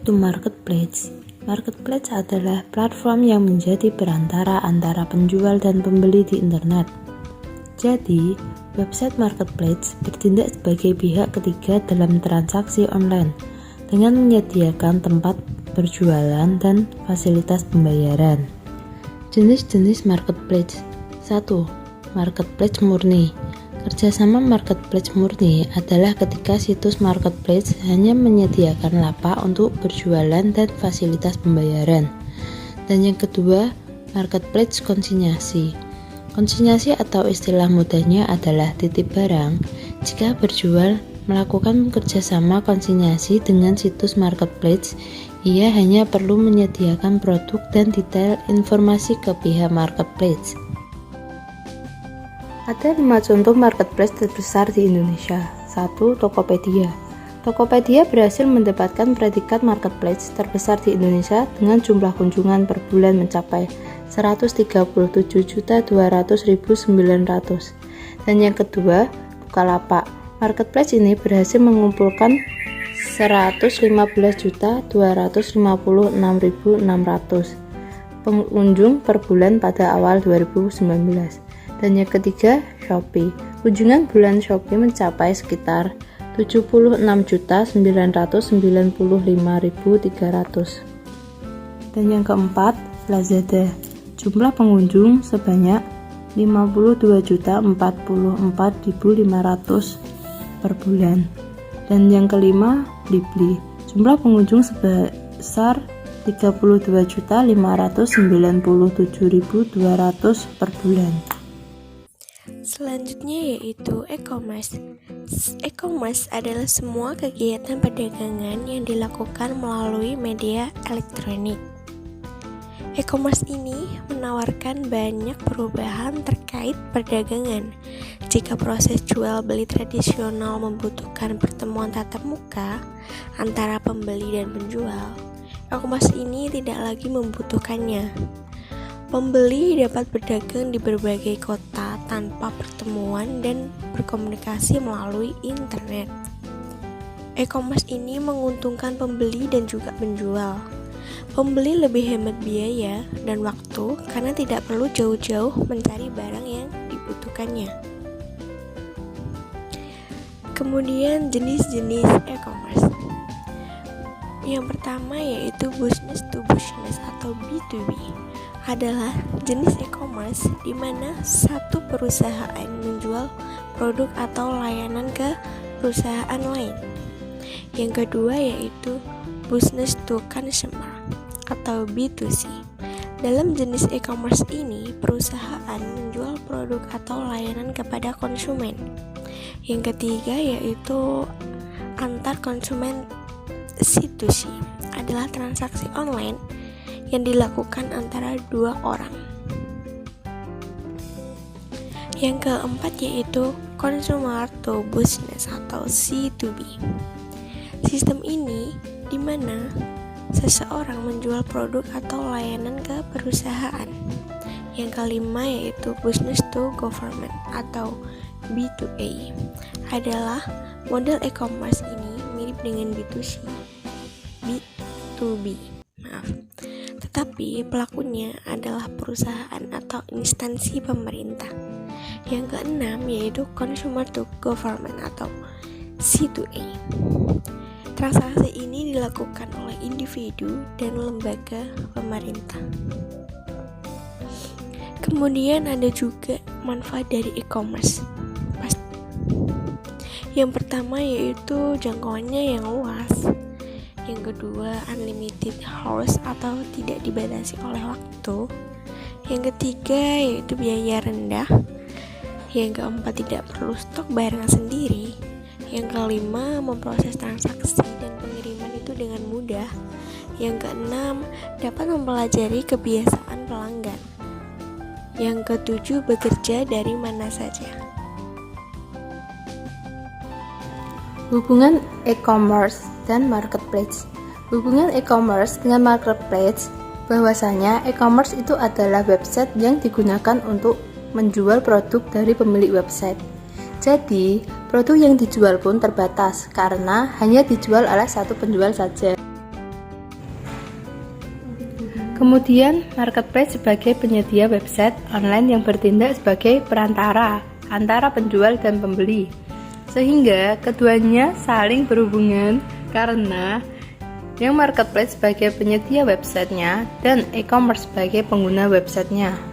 itu marketplace? Marketplace adalah platform yang menjadi perantara antara penjual dan pembeli di internet. Jadi, website marketplace bertindak sebagai pihak ketiga dalam transaksi online dengan menyediakan tempat berjualan dan fasilitas pembayaran. Jenis-jenis marketplace. 1. Marketplace murni. Kerjasama marketplace murni adalah ketika situs marketplace hanya menyediakan lapak untuk berjualan dan fasilitas pembayaran. Dan yang kedua, marketplace konsinyasi. Konsinyasi atau istilah mudahnya adalah titip barang. Jika berjual melakukan kerjasama konsinyasi dengan situs marketplace, ia hanya perlu menyediakan produk dan detail informasi ke pihak marketplace. Ada 5 contoh marketplace terbesar di Indonesia. 1. Tokopedia. Tokopedia berhasil mendapatkan predikat marketplace terbesar di Indonesia dengan jumlah kunjungan per bulan mencapai 137.200.900. Dan yang kedua, Bukalapak. Marketplace ini berhasil mengumpulkan 115.256.600 pengunjung per bulan pada awal 2019. Dan yang ketiga, Shopee. Kunjungan bulan Shopee mencapai sekitar 76.995.300. Dan yang keempat, Lazada. Jumlah pengunjung sebanyak 52.044.500 per bulan. Dan yang kelima, Blibli. Jumlah pengunjung sebesar 32.597.200 per bulan. Selanjutnya yaitu e-commerce. E-commerce adalah semua kegiatan perdagangan yang dilakukan melalui media elektronik. E-commerce ini menawarkan banyak perubahan terkait perdagangan. Jika proses jual beli tradisional membutuhkan pertemuan tatap muka antara pembeli dan penjual, e-commerce ini tidak lagi membutuhkannya. Pembeli dapat berdagang di berbagai kota tanpa pertemuan dan berkomunikasi melalui internet. E-commerce ini menguntungkan pembeli dan juga penjual. Pembeli lebih hemat biaya dan waktu karena tidak perlu jauh-jauh mencari barang yang dibutuhkannya. Kemudian jenis-jenis e-commerce. Yang pertama yaitu business to business atau B2B. Adalah jenis e-commerce di mana satu perusahaan menjual produk atau layanan ke perusahaan lain. Yang kedua yaitu business to consumer atau B2C. Dalam jenis e-commerce ini, perusahaan menjual produk atau layanan kepada konsumen. Yang ketiga yaitu antar konsumen C2C, adalah transaksi online yang dilakukan antara dua orang. Yang keempat yaitu consumer to business atau C2B. Sistem ini di mana seseorang menjual produk atau layanan ke perusahaan. Yang kelima yaitu business to government atau B2A. Adalah model e-commerce ini mirip dengan B2C, B2B. Tetapi pelakunya adalah perusahaan atau instansi pemerintah. Yang keenam yaitu consumer to government atau C2A. Transaksi ini dilakukan oleh individu dan lembaga pemerintah. Kemudian ada juga manfaat dari e-commerce. Yang pertama yaitu jangkauannya yang luas. Yang kedua, unlimited hours atau tidak dibatasi oleh waktu. Yang ketiga, yaitu biaya rendah. Yang keempat, tidak perlu stok barang sendiri. Yang kelima, memproses transaksi dan pengiriman itu dengan mudah. Yang keenam, dapat mempelajari kebiasaan pelanggan. Yang ketujuh, bekerja dari mana saja. Hubungan e-commerce dan marketplace. Hubungan e-commerce dengan marketplace, bahwasanya e-commerce itu adalah website yang digunakan untuk menjual produk dari pemilik website. Jadi, produk yang dijual pun terbatas karena hanya dijual oleh satu penjual saja. Kemudian, marketplace sebagai penyedia website online yang bertindak sebagai perantara antara penjual dan pembeli, sehingga keduanya saling berhubungan karena yang marketplace sebagai penyedia websitenya dan e-commerce sebagai pengguna websitenya.